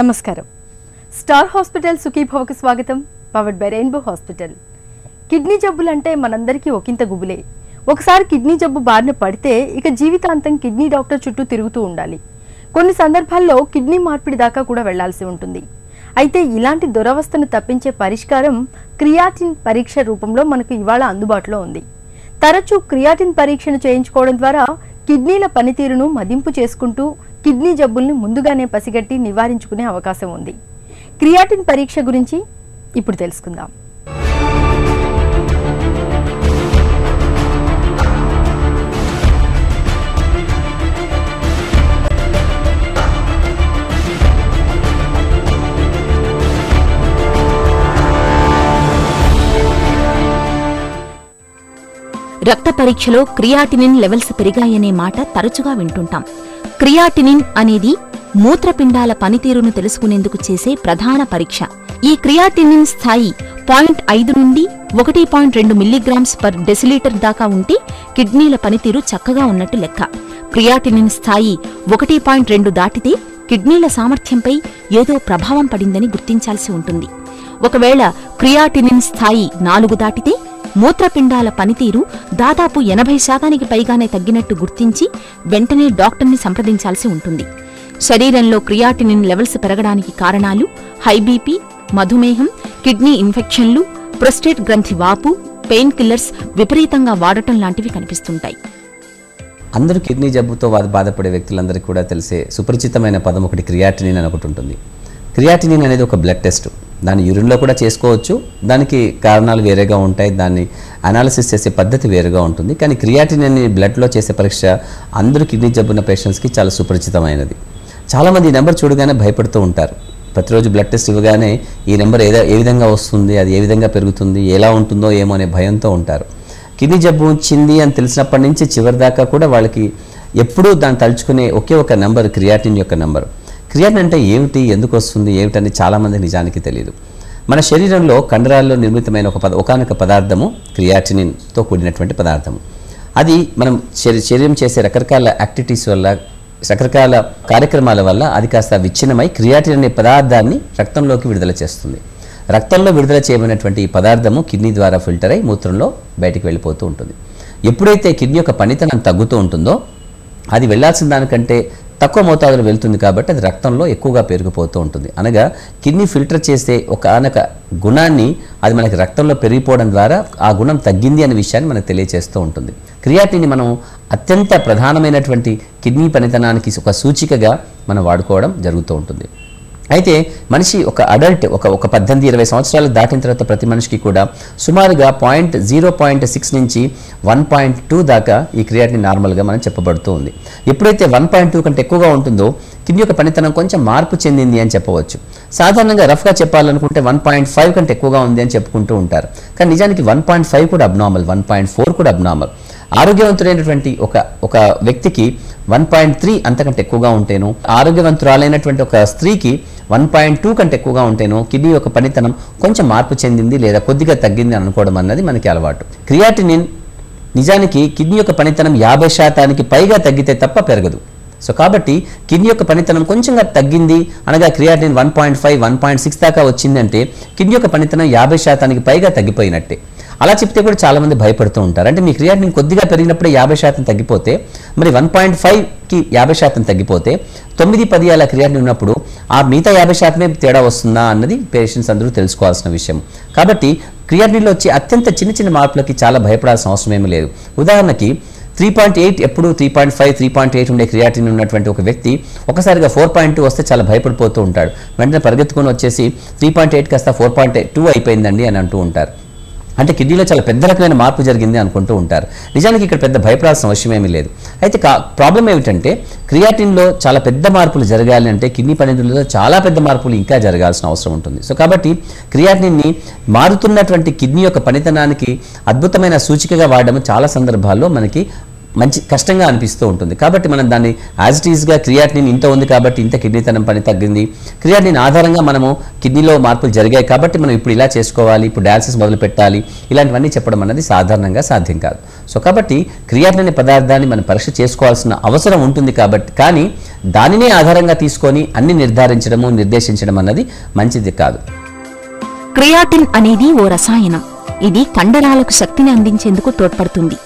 నమస్కారం. Star hospital సుఖీభవకు స్వాగతం. Powered by rainbow hospital. Kidney జబ్బులంటే మనందరికీ ఒకంత గుబులే. ఒకసారి కిడ్నీ జబ్బు బారిన పడితే ఇక జీవితాంతం కిడ్నీ డాక్టర్ చుట్టూ తిరుగుతూ ఉండాలి. కొన్ని సందర్భాల్లో కిడ్నీ మార్పిడి దాకా కూడా వెళ్లాల్సి ఉంటుంది. అయితే ఇలాంటి దురవస్థను తప్పించే పరిష్కారం క్రియాటిన్ పరీక్ష రూపంలో మనకు ఇవాళ అందుబాటులో ఉంది. తరచూ క్రియాటిన్ పరీక్షను చేయించుకోవడం ద్వారా కిడ్నీల పనితీరును మదింపు చేసుకుంటూ కిడ్నీ జబ్బుల్ని ముందుగానే పసిగట్టి నివారించుకునే అవకాశం ఉంది. క్రియాటిన్ పరీక్ష గురించి ఇప్పుడు తెలుసుకుందాం. రక్త పరీక్షలో క్రియాటినిన్ లెవెల్స్ పెరిగాయనే మాట తరచుగా వింటుంటాం. క్రియాటినిన్ అనేది మూత్రపిండాల పనితీరును తెలుసుకునేందుకు చేసే ప్రధాన పరీక్ష. ఈ క్రియాటినిన్ స్థాయి 0.5 నుండి 1.2 మిల్లీగ్రామ్స్ పర్ డెసిలీటర్ దాకా ఉంటే కిడ్నీల పనితీరు చక్కగా ఉన్నట్టు లెక్క. క్రియాటినిన్ స్థాయి 1.2 దాటితే కిడ్నీల సామర్థ్యంపై ఏదో ప్రభావం పడిందని గుర్తించాల్సి ఉంటుంది. ఒకవేళ క్రియాటినిన్ స్థాయి 4 దాటితే మూత్రపిండాల పనితీరు దాదాపు 80% పైగానే తగ్గినట్టు గుర్తించి వెంటనే డాక్టర్ని సంప్రదించాల్సి ఉంటుంది. శరీరంలో క్రియాటినిన్ లెవెల్స్ పెరగడానికి కారణాలు హై బీపీ, మధుమేహం, కిడ్నీ ఇన్ఫెక్షన్లు, ప్రొస్టేట్ గ్రంథి వాపు, పెయిన్ కిల్లర్స్ విపరీతంగా వాడటం లాంటివి కనిపిస్తుంటాయి. అందరూ కిడ్నీ జబ్బుతో బాధపడే వ్యక్తులందరికీ కూడా తెలిసే సుపరిచితమైన పదం ఒకటి క్రియాటినిన్ అని ఒకటి ఉంటుంది. క్రియాటినిన్ అనేది ఒక బ్లడ్ టెస్ట్. దాన్ని యూరిన్లో కూడా చేసుకోవచ్చు. దానికి కారణాలు వేరేగా ఉంటాయి. దాన్ని అనాలిసిస్ చేసే పద్ధతి వేరుగా ఉంటుంది. కానీ క్రియాటినిన్ బ్లడ్లో చేసే పరీక్ష అందరూ కిడ్నీ జబ్బున్న పేషెంట్స్కి చాలా సుపరిచితమైనది. చాలామంది ఈ నెంబర్ చూడగానే భయపడుతూ ఉంటారు. ప్రతిరోజు బ్లడ్ టెస్ట్ ఇవ్వగానే ఈ నెంబర్ ఏ విధంగా వస్తుంది, అది ఏ విధంగా పెరుగుతుంది, ఎలా ఉంటుందో ఏమో అనే భయంతో ఉంటారు. కిడ్నీ జబ్బు వచ్చింది అని తెలిసినప్పటి నుంచి చివరి దాకా కూడా వాళ్ళకి ఎప్పుడూ దాన్ని తలుచుకునే ఒకే ఒక నెంబర్ క్రియాటిన్ యొక్క నెంబర్. క్రియాటిన్ అంటే ఏమిటి, ఎందుకు వస్తుంది, ఏమిటని చాలామంది నిజానికి తెలియదు. మన శరీరంలో కండరాల్లో నిర్మితమైన ఒకనొక పదార్థము క్రియాటినిన్తో కూడినటువంటి పదార్థము. అది మనం శరీరం చేసే రకరకాల యాక్టివిటీస్ వల్ల, రకరకాల కార్యక్రమాల వల్ల అది కాస్త విచ్ఛిన్నమై క్రియాటిన్ అనే పదార్థాన్ని రక్తంలోకి విడుదల చేస్తుంది. రక్తంలో విడుదల చేయబడినటువంటి ఈ పదార్థము కిడ్నీ ద్వారా ఫిల్టర్ అయి మూత్రంలో బయటికి వెళ్ళిపోతూ ఉంటుంది. ఎప్పుడైతే కిడ్నీ యొక్క పనితనం తగ్గుతూ ఉంటుందో అది వెళ్లాల్సిన దానికంటే తక్కువ మోతాదులో వెళ్తుంది కాబట్టి అది రక్తంలో ఎక్కువగా పెరిగిపోతూ ఉంటుంది. అనగా కిడ్నీ ఫిల్టర్ చేసే ఒక గుణాన్ని అది మనకి రక్తంలో పెరిగిపోవడం ద్వారా ఆ గుణం తగ్గింది అనే విషయాన్ని మనకు తెలియజేస్తూ ఉంటుంది. క్రియాటిన్ని మనం అత్యంత ప్రధానమైనటువంటి కిడ్నీ పనితనానికి ఒక సూచికగా మనం వాడుకోవడం జరుగుతూ ఉంటుంది. అయితే మనిషి ఒక అడల్ట్ ఒక 18-20 సంవత్సరాలు దాటిన తర్వాత ప్రతి మనిషికి కూడా సుమారుగా 0.6 నుంచి 1.2 దాకా ఈ క్రియాటిన్ నార్మల్గా మనం చెప్పబడుతూ ఉంది. ఎప్పుడైతే 1.2 కంటే ఎక్కువగా ఉంటుందో కిడ్నీ యొక్క పనితనం కొంచెం మార్పు చెందింది అని చెప్పవచ్చు. సాధారణంగా రఫ్గా చెప్పాలనుకుంటే 1.5 కంటే ఎక్కువగా ఉంది అని చెప్పుకుంటూ ఉంటారు. కానీ నిజానికి 1.5 కూడా అబ్నార్మల్, 1.4 కూడా అబ్నార్మల్. ఆరోగ్యవంతులైనటువంటి ఒక వ్యక్తికి 1.3 అంతకంటే ఎక్కువగా ఉంటేను, ఆరోగ్యవంతురాలైనటువంటి ఒక స్త్రీకి 1.2 కంటే ఎక్కువగా ఉంటేను కిడ్నీ యొక్క పనితనం కొంచెం మార్పు చెందింది లేదా కొద్దిగా తగ్గింది అనుకోవడం అన్నది మనకి అలవాటు. క్రియాటినిన్ నిజానికి కిడ్నీ యొక్క పనితనం 50% పైగా తగ్గితే తప్ప పెరగదు. సో కాబట్టి కిడ్నీ యొక్క పనితనం కొంచెంగా తగ్గింది అనగా క్రియాటినిన్ 1.5, 1.6 దాకా వచ్చిందంటే కిడ్నీ యొక్క పనితనం 50% పైగా తగ్గిపోయినట్టే. అలా చెప్తే కూడా చాలామంది భయపడుతూ ఉంటారు. అంటే మీ క్రియాటినిన్ కొద్దిగా పెరిగినప్పుడే 50% తగ్గిపోతే, మరి 1.5కి 50% తగ్గిపోతే 9-10 అలా క్రియాటినిన్ ఉన్నప్పుడు ఆ మిగతా 50% తేడా వస్తుందా అన్నది పేషెంట్స్ అందరూ తెలుసుకోవాల్సిన విషయం. కాబట్టి క్రియాటినిన్లో వచ్చే అత్యంత చిన్న మార్పులకి చాలా భయపడాల్సిన అవసరం ఏమీ లేదు. ఉదాహరణకి 3.8 ఎప్పుడు 3.5, 3.8 ఉండే క్రియాటిన్ ఉన్నటువంటి ఒక వ్యక్తి ఒకసారిగా 4.2 వస్తే చాలా భయపడిపోతూ ఉంటాడు. వెంటనే పరిగెత్తుకొని వచ్చేసి 3.8 కాస్త 4.2 అయిపోయిందండి అని అంటూ ఉంటారు. అంటే కిడ్నీలో చాలా పెద్ద రకమైన మార్పు జరిగింది అనుకుంటూ ఉంటారు. నిజానికి ఇక్కడ పెద్ద భయపడాల్సిన అవసరం ఏమీ లేదు. అయితే ప్రాబ్లం ఏమిటంటే క్రియాటిన్లో చాలా పెద్ద మార్పులు జరగాలి అంటే కిడ్నీ పనితీరులో చాలా పెద్ద మార్పులు ఇంకా జరగాల్సిన అవసరం ఉంటుంది. సో కాబట్టి క్రియాటిన్ని మారుతున్నటువంటి కిడ్నీ యొక్క పనితనానికి అద్భుతమైన సూచికగా వాడడం చాలా సందర్భాల్లో మనకి మంచి కష్టంగా అనిపిస్తూ ఉంటుంది. కాబట్టి మనం దాన్ని యాజ్ ఇట్ ఈస్గా క్రియాటినిన్ ఇంత ఉంది కాబట్టి ఇంత కిడ్నీతనం పని తగ్గింది, క్రియాటినిన్ ఆధారంగా మనము కిడ్నీలో మార్పులు జరిగాయి కాబట్టి మనం ఇప్పుడు ఇలా చేసుకోవాలి, ఇప్పుడు డయాలసిస్ మొదలు పెట్టాలి, ఇలాంటివన్నీ చెప్పడం అనేది సాధారణంగా సాధ్యం కాదు. సో కాబట్టి క్రియాటినిన్ అనే పదార్థాన్ని మనం పరీక్ష చేసుకోవాల్సిన అవసరం ఉంటుంది కాబట్టి, కానీ దానినే ఆధారంగా తీసుకొని అన్ని నిర్ధారించడము నిర్దేశించడం అన్నది మంచిది కాదు. క్రియాటిన్ అనేది ఓ రసాయనం. ఇది కండరాలకు శక్తిని అందించేందుకు తోడ్పడుతుంది.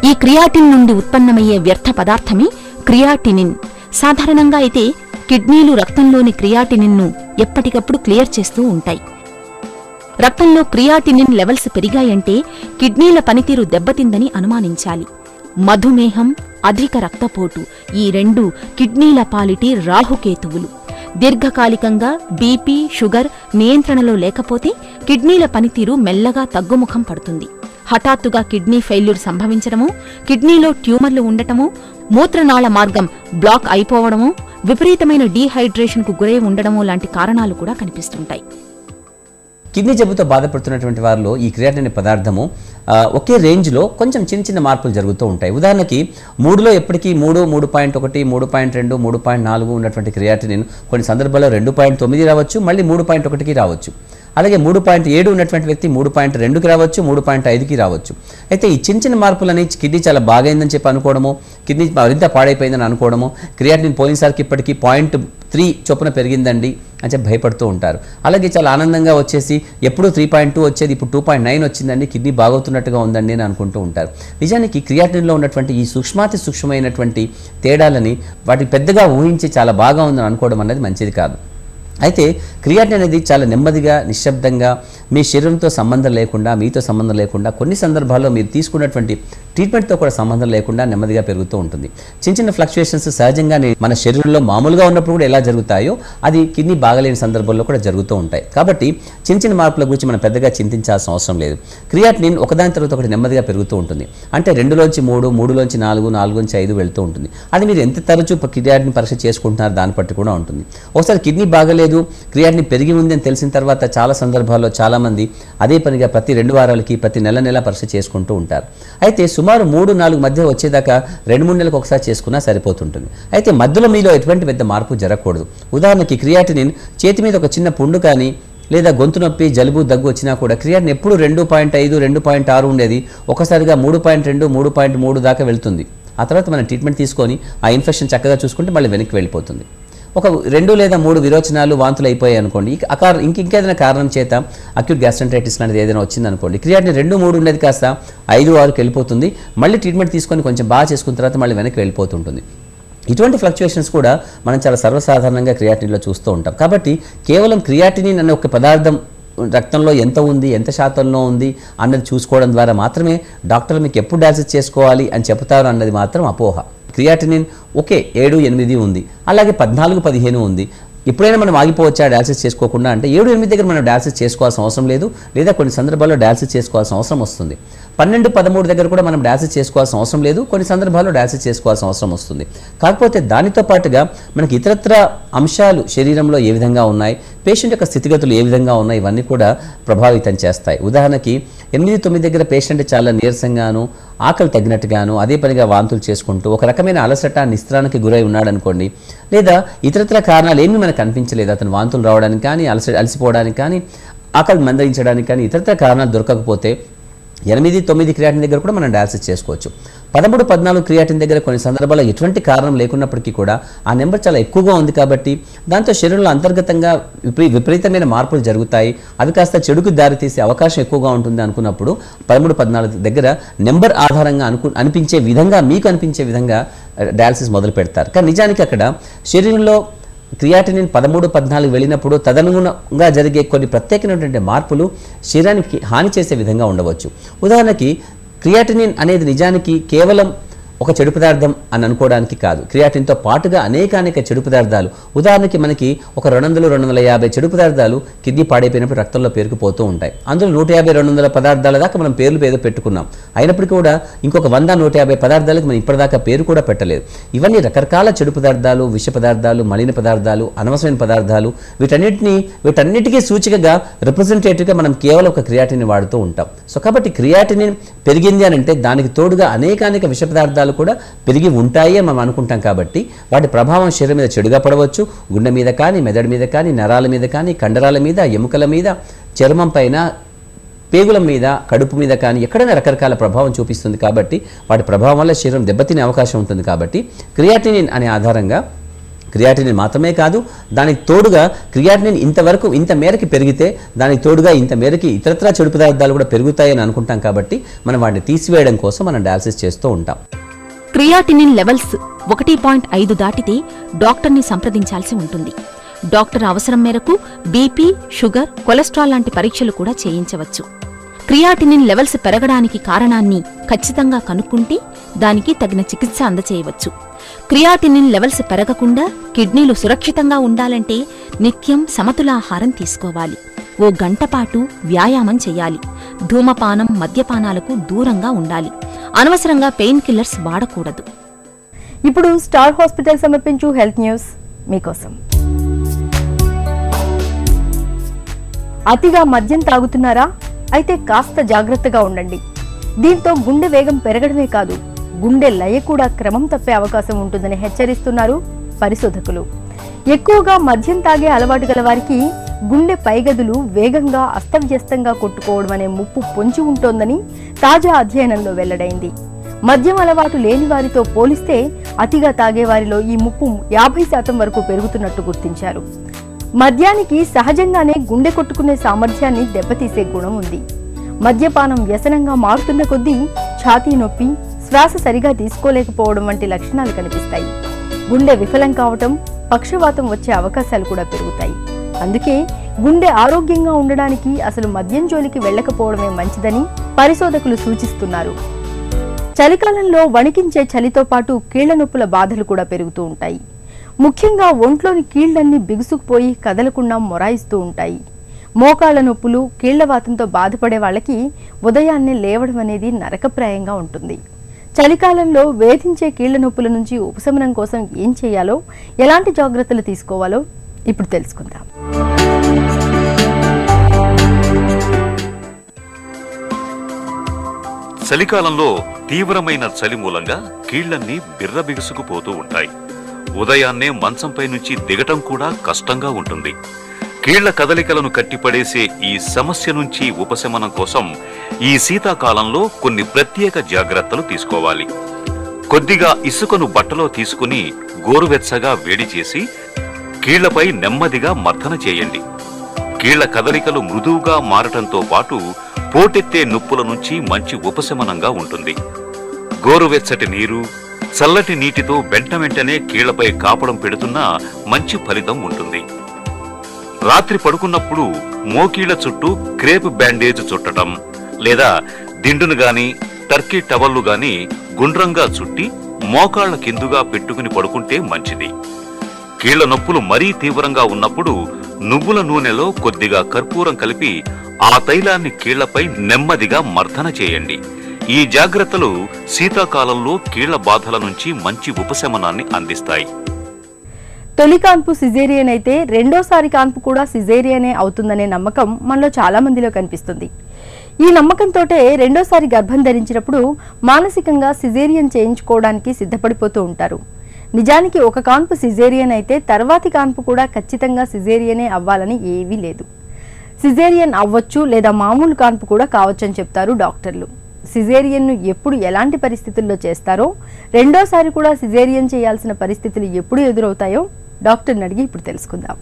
ఈ క్రియాటిన్ నుండి ఉత్పన్నమయ్యే వ్యర్థ పదార్థమే క్రియాటినిన్. సాధారణంగా అయితే కిడ్నీలు రక్తంలోని క్రియాటినిన్ను ఎప్పటికప్పుడు క్లియర్ చేస్తూ ఉంటాయి. రక్తంలో క్రియాటినిన్ లెవెల్స్ పెరిగాయంటే కిడ్నీల పనితీరు దెబ్బతిందని అనుమానించాలి. మధుమేహం, అధిక రక్తపోటు ఈ రెండు కిడ్నీల పాలిటి రాహుకేతువులు. దీర్ఘకాలికంగా బీపీ, షుగర్ నియంత్రణలో లేకపోతే కిడ్నీల పనితీరు మెల్లగా తగ్గుముఖం పడుతుంది. హఠాత్తుగా కిడ్నీ ఫెయిల్యూర్ సంభవించడమో, కిడ్నీలో ట్యూమర్లు ఉండటమో, మూత్రనాళ మార్గం బ్లాక్ అయిపోవడమో, విపరీతమైన డీహైడ్రేషన్కు గురై ఉండడమో లాంటి కారణాలు కూడా కనిపిస్తుంటాయి. కిడ్నీ జబ్బుతో బాధపడుతున్నటువంటి వారిలో ఈ క్రియాటినిన్ పదార్థము ఒకే రేంజ్లో కొంచెం చిన్న చిన్న మార్పులు జరుగుతూ ఉంటాయి. ఉదాహరణకి 3లో ఎప్పటికీ 3, 3.1, 3.2, 3.4 ఉన్నటువంటి క్రియాటినిన్ కొన్ని సందర్భాల్లో 2.9 రావచ్చు, మళ్ళీ 3.1కి రావచ్చు. అలాగే 3.7 ఉన్నటువంటి వ్యక్తి 3.2కి రావచ్చు, 3.5కి రావచ్చు. అయితే ఈ చిన్న చిన్న మార్పులని కిడ్నీ చాలా బాగైందని చెప్పి అనుకోవడము, కిడ్నీ మరింత పాడైపోయిందని అనుకోవడము, క్రియాటినిన్ పోయినసారికి ఇప్పటికీ 0.3 చొప్పున పెరిగిందండి అని చెప్పి భయపడుతూ ఉంటారు. అలాగే చాలా ఆనందంగా వచ్చేసి ఎప్పుడూ 3.2 వచ్చేది ఇప్పుడు 2.9 వచ్చిందండి, కిడ్నీ బాగవుతున్నట్టుగా ఉందండి అని అనుకుంటూ ఉంటారు. నిజానికి క్రియాటిన్లో ఉన్నటువంటి ఈ సూక్ష్మాతి సూక్ష్మమైనటువంటి తేడాలని వాటి పెద్దగా ఊహించి చాలా బాగా ఉందని అనుకోవడం అనేది మంచిది కాదు. అయితే క్రియాటిన్ అనేది చాలా నెమ్మదిగా నిశ్శబ్దంగా మీ శరీరంతో సంబంధం లేకుండా, మీతో సంబంధం లేకుండా, కొన్ని సందర్భాల్లో మీరు తీసుకున్నటువంటి ట్రీట్మెంట్తో కూడా సంబంధం లేకుండా నెమ్మదిగా పెరుగుతూ ఉంటుంది. చిన్న చిన్న ఫ్లక్చుయేషన్స్ సహజంగానే మన శరీరంలో మామూలుగా ఉన్నప్పుడు కూడా ఎలా జరుగుతాయో అది కిడ్నీ బాగలేని సందర్భంలో కూడా జరుగుతూ ఉంటాయి. కాబట్టి చిన్న చిన్న మార్పుల గురించి మనం పెద్దగా చింతించాల్సిన అవసరం లేదు. క్రియాటినిన్ ఒకదాని తర్వాత ఒకటి నెమ్మదిగా పెరుగుతూ ఉంటుంది. అంటే 2లోంచి 3, 3లోంచి 4, 4లోంచి 5 వెళ్తూ ఉంటుంది. అది మీరు ఎంత తరచూ క్రియాటినిన్ పరీక్ష చేసుకుంటున్నారు దాన్ని బట్టి కూడా ఉంటుంది. ఒకసారి కిడ్నీ బాగలేదు, క్రియాటినిన్ పెరిగి ఉంది అని తెలిసిన తర్వాత చాలా సందర్భాల్లో చాలామంది అదే పనిగా ప్రతి 2 వారాలకి ప్రతి నెల పరీక్ష చేసుకుంటూ ఉంటారు. అయితే సుమారు 3-4 మధ్య వచ్చేదాకా 2-3 నెలలకు ఒకసారి చేసుకున్నా సరిపోతుంటుంది. అయితే మధ్యలో మీలో ఎటువంటి పెద్ద మార్పు జరగకూడదు. ఉదాహరణకి క్రియాటినిన్ చేతి మీద ఒక చిన్న పుండు కానీ లేదా గొంతు నొప్పి, జలుబు, దగ్గు వచ్చినా కూడా క్రియాటినిన్ ఎప్పుడు 2.5, 2.6 ఉండేది, ఒకసారిగా 3.2, 3.3 దాకా వెళ్తుంది. ఆ తర్వాత మనం ట్రీట్మెంట్ తీసుకొని ఆ ఇన్ఫెక్షన్ చక్కగా చూసుకుంటే మళ్ళీ వెనక్కి వెళ్ళిపోతుంది. ఒక 2 లేదా 3 విరోచనాలు, వాంతులు అయిపోయాయి అనుకోండి, ఇంకేదైనా కారణం చేత అక్యూట్ గ్యాస్ట్రైటిస్ లాంటిది ఏదైనా వచ్చిందనుకోండి, క్రియాటినిన్ 2-3 ఉండేది కాస్త 5-6కి వెళ్ళిపోతుంది. మళ్ళీ ట్రీట్మెంట్ తీసుకొని కొంచెం బాగా చేసుకున్న తర్వాత మళ్ళీ వెనక్కి వెళ్ళిపోతుంటుంది. ఇటువంటి ఫ్లక్చుయేషన్స్ కూడా మనం చాలా సర్వసాధారణంగా క్రియాటినిన్లో చూస్తూ ఉంటాం. కాబట్టి కేవలం క్రియాటినిన్ అనే ఒక పదార్థం రక్తంలో ఎంత ఉంది, ఎంత శాతంలో ఉంది అన్నది చూసుకోవడం ద్వారా మాత్రమే డాక్టర్లు మీకు ఎప్పుడు డయాలసిస్ చేసుకోవాలి అని చెప్తారు అన్నది మాత్రం అపోహ. క్రియాటినిన్ ఓకే 7-8 ఉంది, అలాగే 14-15 ఉంది, ఎప్పుడైనా మనం ఆగిపోవచ్చా డయాలసిస్ చేసుకోకుండా అంటే 7-8 దగ్గర మనం డయాలసిస్ చేసుకోవాల్సిన అవసరం లేదు, లేదా కొన్ని సందర్భాల్లో డయాలసిస్ చేసుకోవాల్సిన అవసరం వస్తుంది. 12-13 దగ్గర కూడా మనం డయాలసిస్ చేసుకోవాల్సిన అవసరం లేదు, కొన్ని సందర్భాల్లో డయాలసిస్ చేసుకోవాల్సిన అవసరం వస్తుంది. కాకపోతే దానితో పాటుగా మనకి ఇతరత్ర అంశాలు శరీరంలో ఏ విధంగా ఉన్నాయి, పేషెంట్ యొక్క స్థితిగతులు ఏ విధంగా ఉన్నాయి, ఇవన్నీ కూడా ప్రభావితం చేస్తాయి. ఉదాహరణకి 8-9 దగ్గర పేషెంట్ చాలా నీరసంగాను, ఆకలి తగ్గినట్టుగాను, అదే పనిగా వాంతులు చేసుకుంటూ ఒక రకమైన అలసట, నిస్త్రానికి గురై ఉన్నాడనుకోండి, లేదా ఇతరత్ర కారణాలు ఏమీ మనకు కనిపించలేదు, అతను వాంతులు రావడానికి కానీ, అలసిపోవడానికి కానీ, ఆకలి మందగించడానికి కానీ ఇతరత్ర కారణాలు దొరకకపోతే 8-9 క్రియాటిన్ దగ్గర కూడా మనం డయాలసిస్ చేసుకోవచ్చు. 13-14 క్రియాటిన్ దగ్గర కొన్ని సందర్భాల్లో ఎటువంటి కారణం లేకున్నప్పటికీ కూడా ఆ నెంబర్ చాలా ఎక్కువగా ఉంది కాబట్టి దాంతో శరీరంలో అంతర్గతంగా విపరీతమైన మార్పులు జరుగుతాయి, అవి కాస్త చెడుకు దారితీసే అవకాశం ఎక్కువగా ఉంటుంది అనుకున్నప్పుడు 13-14 దగ్గర నెంబర్ ఆధారంగా అనిపించే విధంగా, మీకు అనిపించే విధంగా డయాలసిస్ మొదలు పెడతారు. కానీ నిజానికి అక్కడ శరీరంలో క్రియాటినిన్ 13-14 వెళ్ళినప్పుడు తదనుగుణంగా జరిగే కొన్ని ప్రత్యేకమైనటువంటి మార్పులు శరీరానికి హాని చేసే విధంగా ఉండవచ్చు. ఉదాహరణకి క్రియాటినిన్ అనేది నిజానికి కేవలం ఒక చెడు పదార్థం అని అనుకోవడానికి కాదు, క్రియాటిన్తో పాటుగా అనేక చెడు పదార్థాలు, ఉదాహరణకి మనకి ఒక 200-250 చెడు పదార్థాలు కిడ్నీ పాడైపోయినప్పుడు రక్తంలో పేరుకుపోతూ ఉంటాయి. అందులో 150-200 పదార్థాల దాకా మనం పేర్లు ఏదో పెట్టుకున్నాం, అయినప్పటికీ కూడా ఇంకొక 100-150 పదార్థాలకు మనం ఇప్పటిదాకా పేరు కూడా పెట్టలేదు. ఇవన్నీ రకరకాల చెడు పదార్థాలు, విష పదార్థాలు, మలిన పదార్థాలు, అనవసరమైన పదార్థాలు, వీటన్నిటికీ సూచికగా రిప్రజెంటేటివ్గా మనం కేవలం ఒక క్రియాటినిన్ వాడుతూ ఉంటాం. సో కాబట్టి క్రియాటినిన్ పెరిగింది అని అంటే దానికి తోడుగా అనేక విష పదార్థాలు మూలకాలు కూడా పెరిగి ఉంటాయి అని మనం అనుకుంటాం కాబట్టి వాటి ప్రభావం శరీరం మీద చెడుగా పడవచ్చు. గుండె మీద కానీ, మెదడు మీద కానీ, నరాల మీద కానీ, కండరాల మీద, ఎముకల మీద, చర్మం పైన, పేగుల మీద, కడుపు మీద కానీ ఎక్కడైనా రకరకాల ప్రభావం చూపిస్తుంది. కాబట్టి వాటి ప్రభావం వల్ల శరీరం దెబ్బతినే అవకాశం ఉంటుంది. కాబట్టి క్రియాటినిన్ అనే ఆధారంగా క్రియాటినిన్ మాత్రమే కాదు, దానికి తోడుగా క్రియాటినిన్ ఇంత మేరకి పెరిగితే దానికి తోడుగా ఇంత మేరకి ఇతరత్రా చెడు పదార్థాలు కూడా పెరుగుతాయని అనుకుంటాం. కాబట్టి మనం వాటిని తీసివేయడం కోసం మనం డయాలసిస్ చేస్తూ ఉంటాం. క్రియాటినిన్ లెవెల్స్ 1.5 దాటితే డాక్టర్ని సంప్రదించాల్సి ఉంటుంది. డాక్టర్ అవసరం మేరకు బీపీ, షుగర్, కొలెస్ట్రాల్ లాంటి పరీక్షలు కూడా చేయించవచ్చు. క్రియాటినిన్ లెవెల్స్ పెరగడానికి కారణాన్ని ఖచ్చితంగా కనుక్కుంటే దానికి తగిన చికిత్స అందచేయవచ్చు. క్రియాటినిన్ లెవెల్స్ పెరగకుండా కిడ్నీలు సురక్షితంగా ఉండాలంటే నిత్యం సమతులాహారం తీసుకోవాలి. ఓ గంట పాటు వ్యాయామం చేయాలి. ధూమపానం, మద్యపానాలకు దూరంగా ఉండాలి. అనవసరంగా పెయిన్ కిల్లర్స్ వాడకూడదు. ఇప్పుడు స్టార్ హాస్పిటల్ సమర్పించు హెల్త్ న్యూస్ మీకోసం. అతిగా మద్యం తాగుతున్నారా? అయితే కాస్త జాగ్రత్తగా ఉండండి. దీంతో గుండె వేగం పెరగడమే కాదు, గుండె లయ కూడా క్రమం తప్పే అవకాశం ఉంటుందని హెచ్చరిస్తున్నారు పరిశోధకులు. ఎక్కువగా మద్యం తాగే అలవాటు గల వారికి గుండె పైగదులు వేగంగా అస్తవ్యస్తంగా కొట్టుకోవడం అనే ముప్పు పొంచి ఉంటోందని తాజా అధ్యయనంలో వెల్లడైంది. మద్యం అలవాటు లేని వారితో పోలిస్తే అతిగా తాగేవారిలో ఈ ముప్పు 50% వరకు పెరుగుతున్నట్టు గుర్తించారు. మద్యానికి సహజంగానే గుండె కొట్టుకునే సామర్థ్యాన్ని దెబ్బతీసే గుణం ఉంది. మద్యపానం వ్యసనంగా మారుతున్న కొద్దీ ఛాతీ నొప్పి, శ్వాస సరిగా తీసుకోలేకపోవడం వంటి లక్షణాలు కనిపిస్తాయి. గుండె విఫలం కావటం, పక్షవాతం వచ్చే అవకాశాలు కూడా పెరుగుతాయి. అందుకే గుండె ఆరోగ్యంగా ఉండడానికి అసలు మద్యం జోలికి వెళ్లకపోవడమే మంచిదని పరిశోధకులు సూచిస్తున్నారు. చలికాలంలో వణికించే చలితో పాటు కీళ్ల నొప్పుల బాధలు కూడా పెరుగుతూ ఉంటాయి. ముఖ్యంగా ఒంట్లోని కీళ్లన్నీ బిగుసుకుపోయి కదలకుండా మొరాయిస్తూ ఉంటాయి. మోకాళ్ల నొప్పులు, కీళ్లవాతంతో బాధపడే వాళ్ళకి ఉదయాన్నే లేవడం అనేది నరకప్రాయంగా ఉంటుంది. చలికాలంలో వేధించే కీళ్ల నొప్పుల నుంచి ఉపశమనం కోసం ఏం చేయాలో, ఎలాంటి జాగ్రత్తలు తీసుకోవాలో ఇప్పుడు తెలుసుకుందాం. చలికాలంలో తీవ్రమైన చలి మూలంగా కీళ్లన్నీ బిర్రబిగుసుకుపోతూ ఉంటాయి. ఉదయాన్నే మంచంపై నుంచి దిగటం కూడా కష్టంగా ఉంటుంది. కీళ్ల కదలికలను కట్టిపడేసే ఈ సమస్య నుంచి ఉపశమనం కోసం ఈ శీతాకాలంలో కొన్ని ప్రత్యేక జాగ్రత్తలు తీసుకోవాలి. కొద్దిగా ఇసుకను బట్టలో తీసుకుని గోరువెచ్చగా వేడి చేసి కీళ్లపై నెమ్మదిగా మర్దన చేయండి. కీళ్ల కదలికలు మృదువుగా మారటంతో పాటు పోటెత్తే నొప్పుల నుంచి మంచి ఉపశమనంగా ఉంటుంది. గోరువెచ్చటి నీరు, చల్లటి నీటితో వెంటనే కీళ్లపై కాపడం పెడుతున్నా మంచి ఫలితం ఉంటుంది. రాత్రి పడుకున్నప్పుడు మోకీళ్ల చుట్టూ క్రేప్ బ్యాండేజ్ చుట్టడం లేదా దిండును గాని, టర్కీ టవల్లు గాని గుండ్రంగా చుట్టి మోకాళ్ల కిందుగా పెట్టుకుని పడుకుంటే మంచిది. కీళ్ల నొప్పులు మరీ తీవ్రంగా ఉన్నప్పుడు నువ్వుల నూనెలో కొద్దిగా కర్పూరం కలిపి ఆ తైలాన్ని కీళ్లపై నెమ్మదిగా మర్దన చేయండి. ఈ జాగ్రత్తలు శీతాకాలంలో కీళ్ల బాధల నుంచి మంచి ఉపశమనాన్ని అందిస్తాయి. తొలి కాన్పు సిజేరియన్ అయితే రెండోసారి కాన్పు కూడా సిజేరియనే అవుతుందనే నమ్మకం మనలో చాలా మందిలో కనిపిస్తుంది. ఈ నమ్మకంతోటే రెండోసారి గర్భం ధరించినప్పుడు మానసికంగా సిజేరియన్ చేయించుకోవడానికి సిద్ధపడిపోతూ ఉంటారు. నిజానికి ఒక కాన్పు సిజేరియన్ అయితే తర్వాతి కాన్పు కూడా ఖచ్చితంగా సిజేరియనే అవ్వాలని ఏవీ లేదు. సిజేరియన్ అవ్వచ్చు లేదా మామూలు కాన్పు కూడా కావచ్చని చెప్తారు డాక్టర్లు. సిజేరియన్ను ఎప్పుడు ఎలాంటి పరిస్థితుల్లో చేస్తారో, రెండోసారి కూడా సిజేరియన్ చేయాల్సిన పరిస్థితులు ఎప్పుడు ఎదురవుతాయో డాక్టర్ని అడిగి ఇప్పుడు తెలుసుకుందాం.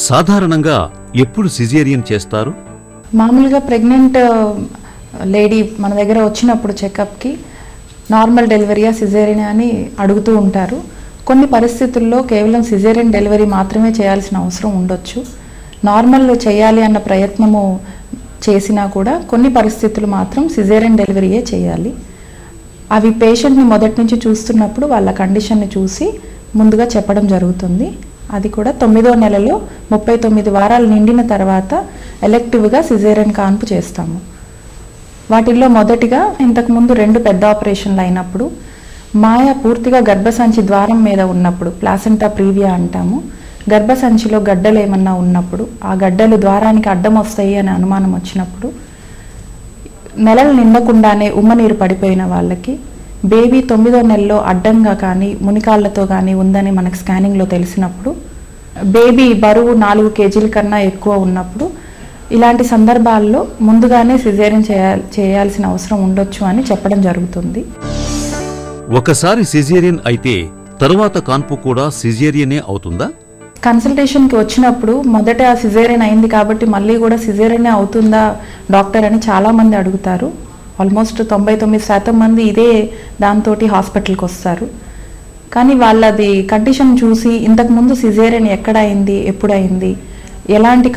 సాధారణంగా ఎప్పుడు సిజేరియన్ చేస్తారు? మామూలుగా ప్రెగ్నెంట్ లేడీ మన దగ్గర వచ్చినప్పుడు చెకప్కి నార్మల్ డెలివరీయా సిజేరియన్ అని అడుగుతూ ఉంటారు. కొన్ని పరిస్థితుల్లో కేవలం సిజేరియన్ డెలివరీ మాత్రమే చేయాల్సిన అవసరం ఉండొచ్చు. నార్మల్ చేయాలి అన్న ప్రయత్నము చేసినా కూడా కొన్ని పరిస్థితులు మాత్రం సిజేరియన్ డెలివరీయే చేయాలి. అవి పేషెంట్ని మొదటి నుంచి చూస్తున్నప్పుడు వాళ్ళ కండిషన్ని చూసి ముందుగా చెప్పడం జరుగుతుంది. అది కూడా 9వ నెలలో 39 వారాలు నిండిన తర్వాత ఎలెక్టివ్గా సిజేరియన్ కాన్పు చేస్తాము. వాటిల్లో మొదటిగా ఇంతకుముందు 2 పెద్ద ఆపరేషన్లు అయినప్పుడు మాయ పూర్తిగా గర్భసంచి ద్వారం మీద ఉన్నప్పుడు, ప్లాసెంటా ప్రీవియా అంటాము, గర్భసంచిలో గడ్డలు ఏమన్నా ఉన్నప్పుడు ఆ గడ్డలు ద్వారానికి అడ్డం వస్తాయి అనే అనుమానం వచ్చినప్పుడు, నెలలు నిండకుండానే ఉమ్మనీరు పడిపోయిన వాళ్ళకి బేబీ 9వ నెలలో అడ్డంగా కానీ మునికాళ్లతో కానీ ఉందని మనకు స్కానింగ్లో తెలిసినప్పుడు, బేబీ బరువు 4 కేజీల కన్నా ఎక్కువ ఉన్నప్పుడు, ఇలాంటి సందర్భాల్లో ముందుగానే సిజేరియన్ చేయాల్సిన అవసరం ఉండొచ్చు అని చెప్పడం జరుగుతుంది. ఒకసారి సిజేరియన్ అయితే తరువాత కాన్పు కూడా సిజేరియనే అవుతుందా? కన్సల్టేషన్కి వచ్చినప్పుడు మొదట సిజేరియన్ అయింది కాబట్టి మళ్ళీ కూడా సిజేరియనే అవుతుందా డాక్టర్ అని చాలామంది అడుగుతారు. ఆల్మోస్ట్ 99% మంది ఇదే దాంతో హాస్పిటల్కి వస్తారు. కానీ వాళ్ళది కండిషన్ చూసి ఇంతకుముందు సిజేరియన్ ఎక్కడ అయింది, ఎప్పుడైంది, ఎలాంటి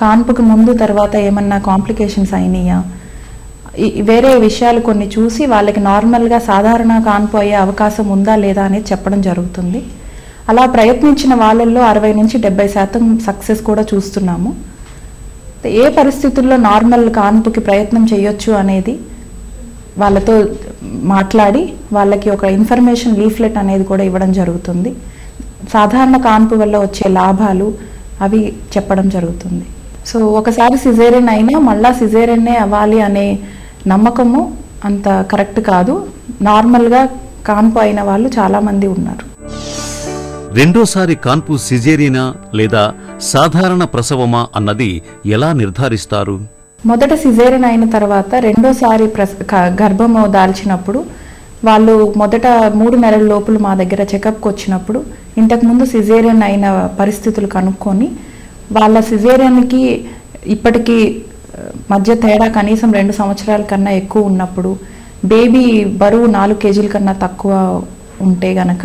కాన్పుకి ముందు తర్వాత ఏమన్నా కాంప్లికేషన్స్ అయినాయా, వేరే విషయాలు కొన్ని చూసి వాళ్ళకి నార్మల్గా సాధారణ కాన్పు అయ్యే అవకాశం ఉందా లేదా అనేది చెప్పడం జరుగుతుంది. అలా ప్రయత్నించిన వాళ్ళల్లో 60 నుంచి 70% సక్సెస్ కూడా చూస్తున్నాము. ఏ పరిస్థితుల్లో నార్మల్ కాన్పుకి ప్రయత్నం చేయొచ్చు అనేది వాళ్ళతో మాట్లాడి వాళ్ళకి ఒక ఇన్ఫర్మేషన్ లీఫ్లెట్ అనేది కూడా ఇవ్వడం జరుగుతుంది. సాధారణ కాన్పు వల్ల వచ్చే లాభాలు అవి చెప్పడం జరుగుతుంది. సో ఒకసారి సిజేరియన్ అయినా మళ్ళా సిజేరియన్నే అవ్వాలి అనే నమ్మకము అంత కరెక్ట్ కాదు. నార్మల్గా కాన్పు అయిన వాళ్ళు చాలామంది ఉన్నారు. రెండోసారి కాన్పు సిజేరియనా లేదా సాధారణ ప్రసవమా అన్నది ఎలా నిర్ధారిస్తారు? మొదట సిజేరియన్ అయిన తర్వాత రెండోసారి గర్భము దాల్చినప్పుడు వాళ్ళు మొదట 3 నెలల లోపల మా దగ్గర చెకప్కి వచ్చినప్పుడు ఇంతకుముందు సిజేరియన్ అయిన పరిస్థితులు కనుక్కొని వాళ్ళ సిజేరియన్కి ఇప్పటికీ మధ్య తేడా కనీసం 2 సంవత్సరాల కన్నా ఎక్కువ ఉన్నప్పుడు, బేబీ బరువు 4 కేజీల కన్నా తక్కువ ఉంటే గనక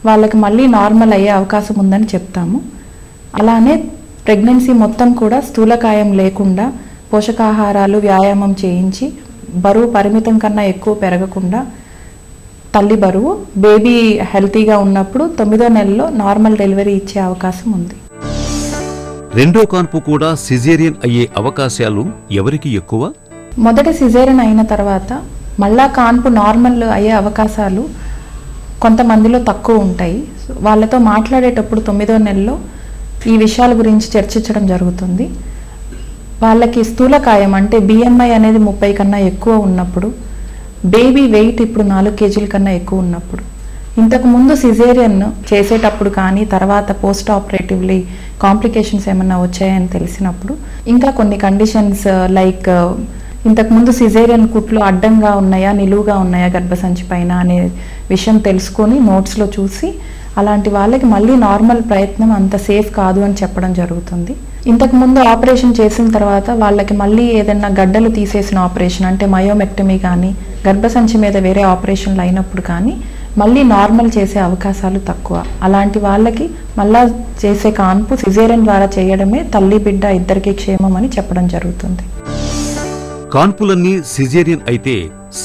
వాళ్ళకి మళ్ళీ నార్మల్ అయ్యే అవకాశం ఉందని చెప్తాము. అలానే ప్రెగ్నెన్సీ మొత్తం కూడా స్థూలకాయం లేకుండా పోషకాహారాలు వ్యాయామం చేయించి బరువు పరిమితం కన్నా ఎక్కువ పెరగకుండా తల్లి బరువు బేబీ హెల్తీగా ఉన్నప్పుడు 9వ నెలలో నార్మల్ డెలివరీ ఇచ్చే అవకాశం ఉంది. రెండో కాన్పు కూడా సిజేరియన్ అయ్యే అవకాశాలు ఎవరికి ఎక్కువ? మొదట సిజేరియన్ అయిన తర్వాత మళ్ళా కాన్పు నార్మల్ అయ్యే అవకాశాలు కొంతమందిలో తక్కువ ఉంటాయి. వాళ్ళతో మాట్లాడేటప్పుడు 9వ నెలలో ఈ విషయాల గురించి చర్చించడం జరుగుతుంది. వాళ్ళకి స్థూలకాయం అంటే బిఎంఐ అనేది 30 కన్నా ఎక్కువ ఉన్నప్పుడు, బేబీ వెయిట్ ఇప్పుడు 4 కేజీల కన్నా ఎక్కువ ఉన్నప్పుడు, ఇంతకుముందు సిజేరియన్ చేసేటప్పుడు కానీ తర్వాత పోస్ట్ ఆపరేటివ్లీ కాంప్లికేషన్స్ ఏమన్నా వచ్చాయని తెలిసినప్పుడు, ఇంకా కొన్ని కండిషన్స్ లైక్ ఇంతకుముందు సిజేరియన్ కుట్లు అడ్డంగా ఉన్నాయా నిలువుగా ఉన్నాయా గర్భసంచి పైన అనే విషయం తెలుసుకొని నోట్స్లో చూసి అలాంటి వాళ్ళకి మళ్ళీ నార్మల్ ప్రయత్నం అంత సేఫ్ కాదు అని చెప్పడం జరుగుతుంది. ఇంతకుముందు ఆపరేషన్ చేసిన తర్వాత వాళ్ళకి మళ్ళీ ఏదైనా గడ్డలు తీసేసిన ఆపరేషన్ అంటే మయోమెక్టమీ కానీ గర్భసంచి మీద వేరే ఆపరేషన్లు అయినప్పుడు కానీ మళ్ళీ నార్మల్ చేసే అవకాశాలు తక్కువ. అలాంటి వాళ్ళకి మళ్ళా చేసే కాన్పు సిజేరియన్ ద్వారా చేయడమే తల్లి బిడ్డ ఇద్దరికి క్షేమం అని చెప్పడం జరుగుతుంది. కాన్పులన్నీ సిజేరియన్ అయితే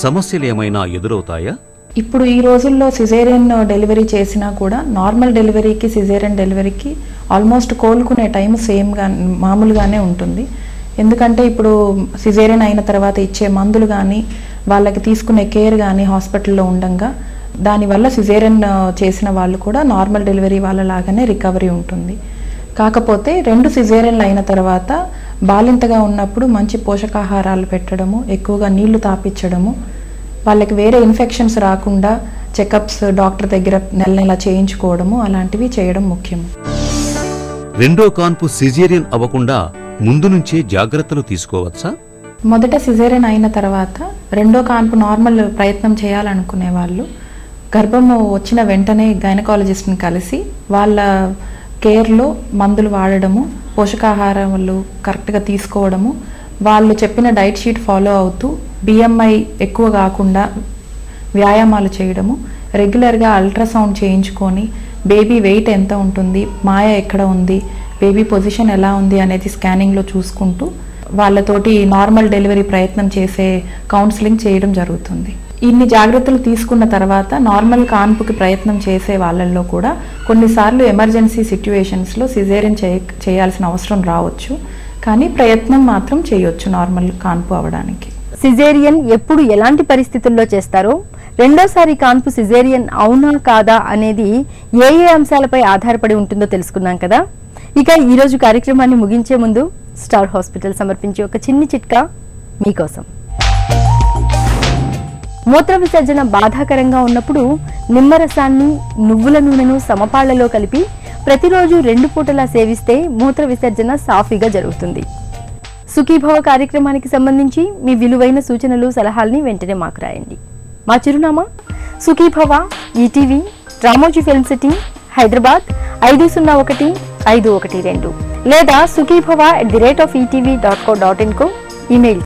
సమస్యలు ఏమైనా ఎదురవుతాయా? ఇప్పుడు ఈ రోజుల్లో సిజేరియన్ డెలివరీ చేసినా కూడా నార్మల్ డెలివరీకి సిజేరియన్ డెలివరీకి ఆల్మోస్ట్ కోలుకునే టైం సేమ్గా మామూలుగానే ఉంటుంది. ఎందుకంటే ఇప్పుడు సిజేరియన్ అయిన తర్వాత ఇచ్చే మందులు కానీ వాళ్ళకి తీసుకునే కేర్ కానీ హాస్పిటల్లో ఉండగా దానివల్ల సిజేరియన్ చేసిన వాళ్ళు కూడా నార్మల్ డెలివరీ వాళ్ళలాగానే రికవరీ ఉంటుంది. కాకపోతే 2 సిజేరియన్లు అయిన తర్వాత బాలింతగా ఉన్నప్పుడు మంచి పోషకాహారాలు పెట్టడము, ఎక్కువగా నీళ్లు తాపించడము, వాళ్ళకి వేరే ఇన్ఫెక్షన్స్ రాకుండా చెకప్స్ డాక్టర్ దగ్గర నెల చేయించుకోవడము అలాంటివి చేయడం ముఖ్యం. రెండో కాన్పు సిజేరియన్ అవ్వకుండా ముందు నుంచే జాగ్రత్తలు తీసుకోవచ్చా? మొదట సిజేరియన్ అయిన తర్వాత రెండో కాన్పు నార్మల్ ప్రయత్నం చేయాలనుకునే వాళ్ళు గర్భము వచ్చిన వెంటనే గైనకాలజిస్ట్ని కలిసి వాళ్ళ కేర్లో మందులు వాడడము, పోషకాహారాలు కరెక్ట్గా తీసుకోవడము, వాళ్ళు చెప్పిన డైట్ షీట్ ఫాలో అవుతూ బిఎంఐ ఎక్కువ కాకుండా వ్యాయామాలు చేయడము, రెగ్యులర్గా అల్ట్రాసౌండ్ చేయించుకొని బేబీ వెయిట్ ఎంత ఉంటుంది, మాయ ఎక్కడ ఉంది, బేబీ పొజిషన్ ఎలా ఉంది అనేది స్కానింగ్లో చూసుకుంటూ వాళ్ళతోటి నార్మల్ డెలివరీ ప్రయత్నం చేసే కౌన్సిలింగ్ చేయడం జరుగుతుంది. ఇన్ని జాగ్రత్తలు తీసుకున్న తర్వాత నార్మల్ కాన్పుకి ప్రయత్నం చేసే వాళ్ళల్లో కూడా కొన్నిసార్లు ఎమర్జెన్సీ సిట్యుయేషన్స్లో సిజేరియన్ చేయాల్సిన అవసరం రావచ్చు. కానీ ప్రయత్నం మాత్రం చేయొచ్చు నార్మల్ కాన్పు అవ్వడానికి. సిజేరియన్ ఎప్పుడు ఎలాంటి పరిస్థితుల్లో చేస్తారో, రెండోసారి కాన్పు సిజేరియన్ అవునా కాదా అనేది ఏ అంశాలపై ఆధారపడి ఉంటుందో తెలుసుకున్నాం కదా. ఇక ఈరోజు కార్యక్రమాన్ని ముగించే ముందు స్టార్ హాస్పిటల్ సమర్పించే ఒక చిన్ని చిట్కా మీకోసం. మూత్ర విసర్జన బాధాకరంగా ఉన్నప్పుడు నిమ్మరసాన్ని, నువ్వుల నూనెను సమపాళ్లలో కలిపి ప్రతిరోజు 2 పూటలా సేవిస్తే మూత్ర విసర్జన సాఫీగా జరుగుతుంది. సుఖీభవ కార్యక్రమానికి సంబంధించి మీ విలువైన సూచనలు, సలహాలని వెంటనే మాకు రాయండి. మా చిరునామా Sukhibhava, ETV, Ramoji film city, Hyderabad 501512 లేదా sukhibhava@etv.co.in కు ఈమెయిల్